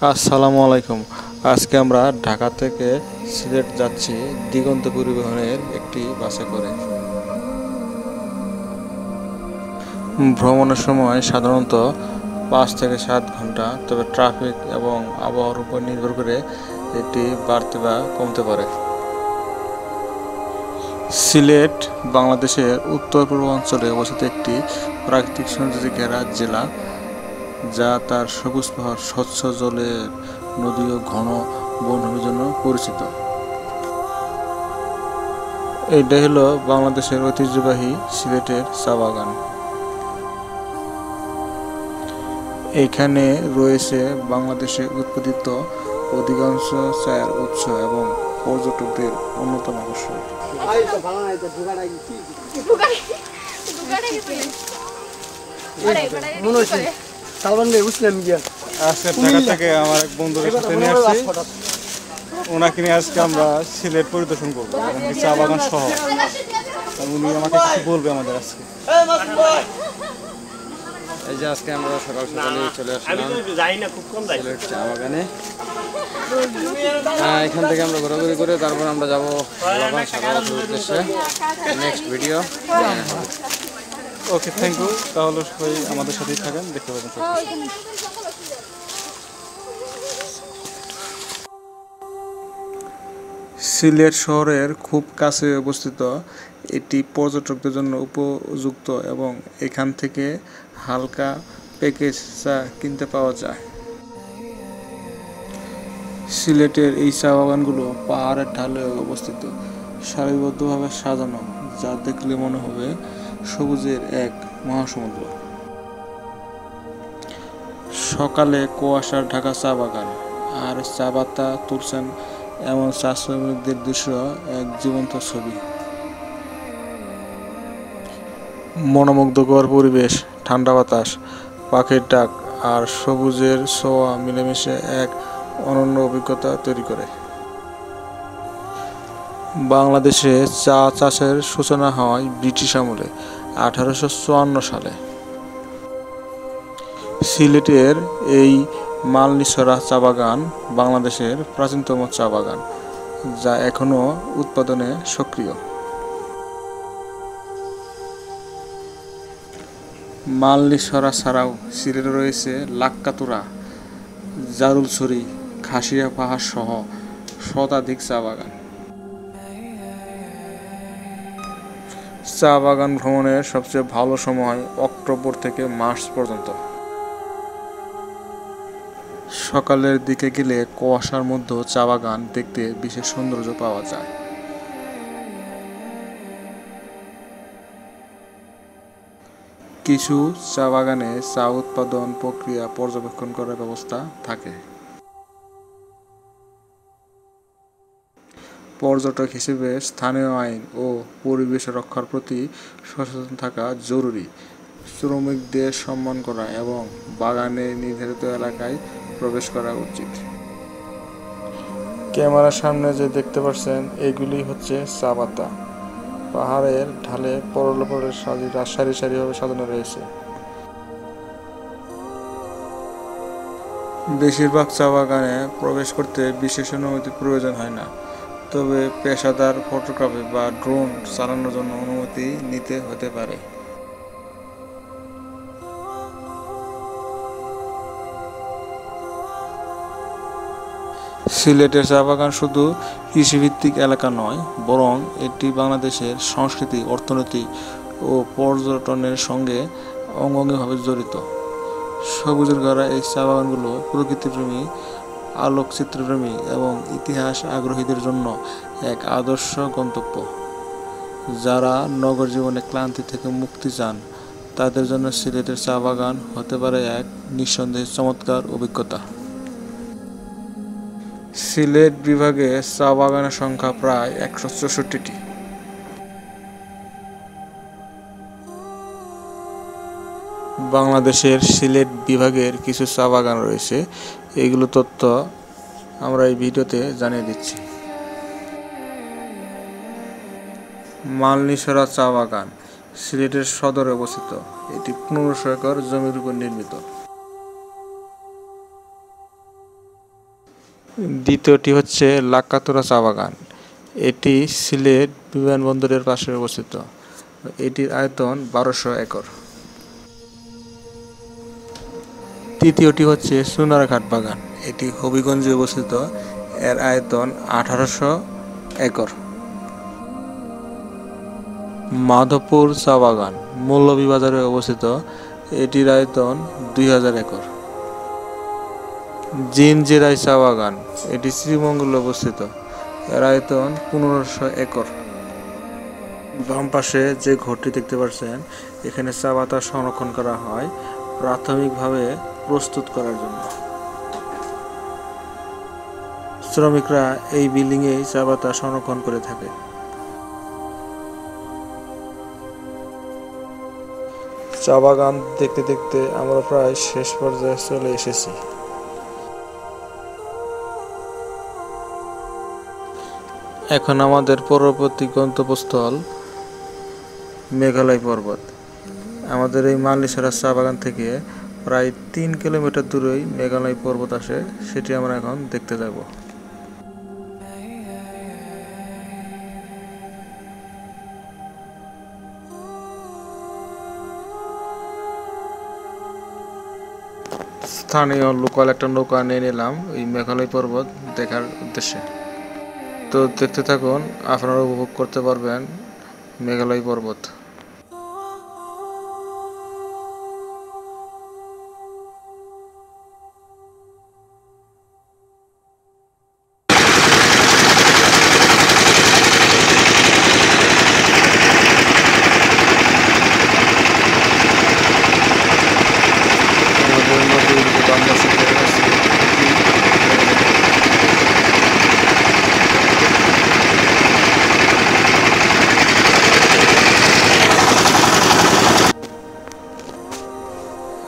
আসসালামু আলাইকুম। আজকে আমরা ঢাকা থেকে সিলেট যাচ্ছি দিগন্ত পরিবহনের একটি বাসে করে। ভ্রমণের সময় সাধারণত ৫ থেকে ৭ ঘন্টা, তবে ট্রাফিক এবং আবহাওয়ার উপর নির্ভর করে এটি বাড়তে বা কমতে পারে। সিলেট বাংলাদেশের উত্তর পূর্বাঞ্চলে অবস্থিত একটি প্রাকৃতিক সৌন্দর্যে ঘেরা জেলা, যা তার সবুজ পাহাড়, স্বচ্ছ জলের নদী ও ঘন বনভূমির জন্য পরিচিত। এইটা হলো বাংলাদেশের ঐতিহ্যবাহী সিলেটের চা বাগান। এখানে রয়েছে বাংলাদেশে উৎপাদিত অধিকাংশ চায়ের উৎস এবং পর্যটকদের অন্যতম আকর্ষণ। আজকে ঢাকা থেকে আমার এক বন্ধুর সাথে নিয়ে আসছি, ওনাকে নিয়ে আজকে আমরা সিলেট পরিদর্শন করবো, চা বাগান সহ। উনি আমাকে কিছু বলবে আমাদের আজকে। এই যে আজকে আমরা সকাল সকালে চলে আসলাম সিলেট চা বাগানে। এখান থেকে আমরা ঘোরাঘুরি করে তারপর আমরা যাবো উদ্দেশ্যে। Next video. Okay, thank you. তাহলে সবাই আমাদের সাথেই থাকেন, দেখতে পাবেন। সিলেট শহরের খুব কাছে অবস্থিত, এটি পর্যটকদের জন্য উপযুক্ত এবং এখান থেকে হালকা প্যাকেজ চা কিনতে পাওয়া যায়। সিলেটের এই চা বাগানগুলো পাহাড়ের ঢালে অবস্থিত, সারিবদ্ধভাবে সাজানো, যা দেখলে মনে হবে সবুজের এক মহাসমুদ্র। সকালে কুয়াশার ঢাকা চা বাগান আর চা পাতা তুলছেন এমন চা শ্রমিকদের দৃশ্য এক জীবন্ত ছবি। মনোমুগ্ধকর পরিবেশ, ঠান্ডা বাতাস, পাখির ডাক আর সবুজের ছোঁয়া মিলেমিশে এক অনন্য অভিজ্ঞতা তৈরি করে। বাংলাদেশে চা চাষের সূচনা হয় ব্রিটিশ আমলে 1854 সালে। সিলেটের এই মালনীছড়া চা বাগান বাংলাদেশের প্রাচীনতম চা বাগান, যা এখনও উৎপাদনে সক্রিয়। মালনীছড়া ছাড়াও সিলেটে রয়েছে লাক্কাতুরা, জারুলছড়ি, খাসিয়া পাহাড় সহ শতাধিক চা বাগান। চা বাগান ভ্রমণের সবচেয়ে ভালো সময় অক্টোবর থেকে মার্চ পর্যন্ত। সকালের দিকে গেলে কুয়াশার মধ্যে চা বাগান দেখতে বিশেষ সৌন্দর্য পাওয়া যায়। কিছু চা বাগানে চা উৎপাদন প্রক্রিয়া পর্যবেক্ষণ করার ব্যবস্থা থাকে। পর্যটক হিসেবে স্থানীয় আইন ও পরিবেশ রক্ষার প্রতি সচেতন থাকা জরুরি। শ্রমিকদের সম্মান করা এবং বাগানের নির্ধারিত এলাকায় প্রবেশ করা উচিত। ক্যামেরার সামনে যে দেখতে পাচ্ছেন, এগুলি হচ্ছে চা পাতা। পাহাড়ের ঢালে পরস্পরের সারি সারিভাবে সাজানো রয়েছে। বেশিরভাগ চা বাগানে প্রবেশ করতে বিশেষ অনুমতির প্রয়োজন হয় না, তবে পেশাদার ফটোগ্রাফি বা ড্রোন চালানোর জন্য অনুমতি নিতে হতে পারে। সিলেটের চা বাগান শুধু কৃষিভিত্তিক এলাকা নয়, বরং এটি বাংলাদেশের সংস্কৃতি, অর্থনীতি ও পর্যটনের সঙ্গে অঙ্গাঙ্গিভাবে জড়িত। সবুজের ঘেরা এই চা বাগানগুলো প্রকৃতিপ্রেমী, আলোকচিত্রপ্রেমী এবং ইতিহাস আগ্রহীদের জন্য এক আদর্শ গন্তব্য। যারা নগর জীবনে ক্লান্তি থেকে মুক্তি চান, তাদের জন্য সিলেটের চা বাগান হতে পারে এক নিঃসন্দেহে চমৎকার অভিজ্ঞতা। সিলেট বিভাগে চা বাগানের সংখ্যা প্রায় 164টি। বাংলাদেশের সিলেট বিভাগের কিছু চা বাগান রয়েছে, এইগুলো তথ্য আমরা এই ভিডিওতে জানিয়ে দিচ্ছি। মালনীছড়া চা বাগান সিলেটের সদরে অবস্থিত। এটি 1500 একর জমির উপর নির্মিত। দ্বিতীয়টি হচ্ছে লাক্কাতুরা চা বাগান। এটি সিলেট বিমানবন্দরের পাশে অবস্থিত। এটির আয়তন 1200 একর। তৃতীয়টি হচ্ছে সোনারঘাট বাগান। এটি হবিগঞ্জে অবস্থিত। এর আয়তন 1800 একর। মাধবপুর চা বাগান মৌলভীবাজারে অবস্থিত। এটির আয়তন 2000 একর। জিনজিরাই চা বাগান, এটি শ্রীমঙ্গলে অবস্থিত। এর আয়তন 1500 একর। বাম পাশে যে ঘরটি দেখতে পাচ্ছেন, এখানে চা পাতা সংরক্ষণ করা হয় প্রাথমিকভাবে প্রস্তুত করার জন্য। শ্রমিকরা এই বিল্ডিংয়েই চা পাতা সংরক্ষণ করে থাকে। চা বাগান দেখতে দেখতে আমরা প্রায় শেষ পর্যায়ে চলে এসেছি। এখন আমাদের পরবর্তী গন্তব্যস্থল মেঘালয় পর্বত। আমাদের এই মালিছড়া চা বাগান থেকে প্রায় 3 কিলোমিটার দূরেই মেঘালয় পর্বত আসে, সেটি আমরা এখন দেখতে যাব। স্থানীয় লোকাল একটা নৌকা নিয়ে নিলাম এই মেঘালয় পর্বত দেখার উদ্দেশ্যে। তো দেখতে থাকুন, আপনারা উপভোগ করতে পারবেন মেঘালয় পর্বত। আমাদের নদীর যে বাম পাশে দেখা যাচ্ছে,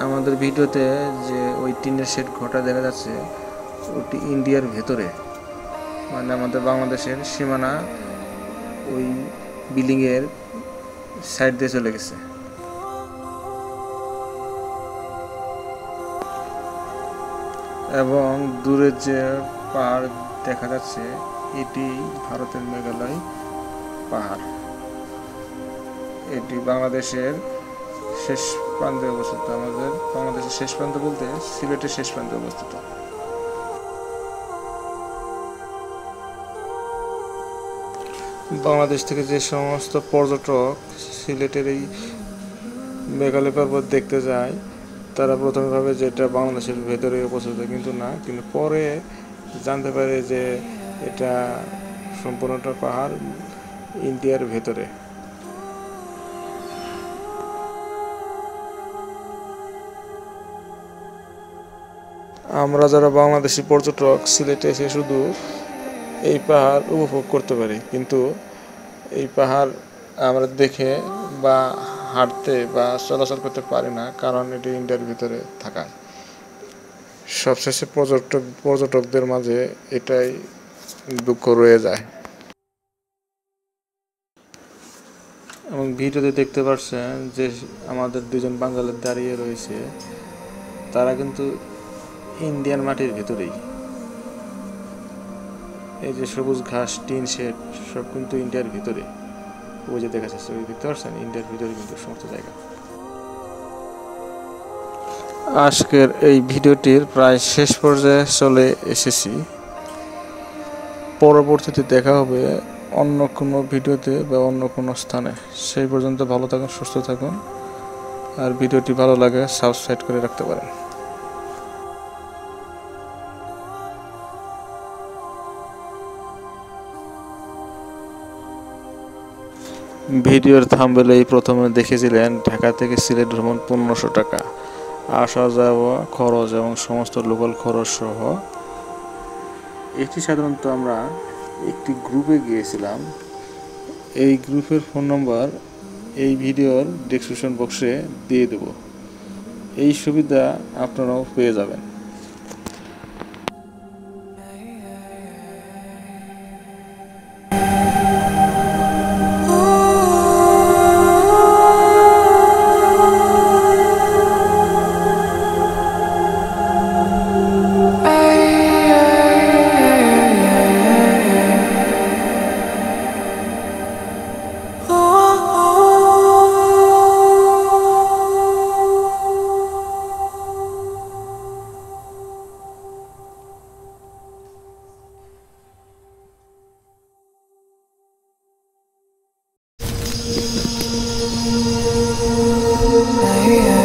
আমাদের ভিডিওতে যে ওই টিনের শেড ঘরটা দেখা যাচ্ছে, ওটি ইন্ডিয়ার ভেতরে, মানে আমাদের বাংলাদেশের সীমানা ওই বিল্ডিংয়ের সাইড দিয়ে চলে গেছে। এবং দূরের যে পাহাড় দেখা যাচ্ছে, এটি ভারতের মেঘালয় পাহাড়। এটি বাংলাদেশের শেষ প্রান্তে অবস্থিত। আমাদের বাংলাদেশের শেষ প্রান্ত বলতে সিলেটের শেষ প্রান্তে অবস্থিত। বাংলাদেশ থেকে যে সমস্ত পর্যটক সিলেটের এই মেঘালয় পর্বত দেখতে যায়, তারা প্রথমে ভাবে যে এটা বাংলাদেশের ভেতরে অবস্থিত, কিন্তু না, কিন্তু পরে জানতে পারে যে এটা সম্পূর্ণটা পাহাড় ইন্ডিয়ার ভেতরে। আমরা যারা বাংলাদেশি পর্যটক সিলেটে এসে শুধু এই পাহাড় উপভোগ করতে পারি, কিন্তু এই পাহাড় আমরা দেখে বা হাঁটতে বা চলাচল করতে পারি না, কারণ এটি ইন্ডিয়ার ভিতরে থাকায়। সবশেষে পর্যটকদের মাঝে এটাই দুঃখ রয়ে যায়। এবং ভিডিওতে দেখতে পাচ্ছেন যে আমাদের দুজন বাঙালি দাঁড়িয়ে রয়েছে, তারা কিন্তু ইন্ডিয়ান মাটির ভেতরেই। এই যে সবুজ ঘাস, টিন শেড, সব কিন্তু ইন্ডিয়ার ভিতরে। ওই যে দেখা যাচ্ছে, ওই দেখতে পাচ্ছেন, ইন্ডিয়ার ভিতরে কিন্তু সমস্ত জায়গা। আজকের এই ভিডিওটির প্রায় শেষ পর্যায়ে চলে এসেছি। পরবর্তীতে দেখা হবে অন্য কোনো ভিডিওতে বা অন্য কোনো স্থানে। সেই পর্যন্ত ভালো থাকুন, সুস্থ থাকুন। আর ভিডিওটি ভালো লাগে সাবস্ক্রাইব করে রাখতে পারেন। ভিডিওর থাম্বনেইলেই প্রথমে দেখেছিলেন ঢাকা থেকে সিলেট ভ্রমণ 1500 টাকা, আসা যাওয়া খরচ এবং সমস্ত লোকাল খরচ সহ। এটি সাধারণত আমরা একটি গ্রুপে গিয়েছিলাম। এই গ্রুপের ফোন নম্বর এই ভিডিওর ডেসক্রিপশন বক্সে দিয়ে দেব। এই সুবিধা আপনারাও পেয়ে যাবেন। Hey,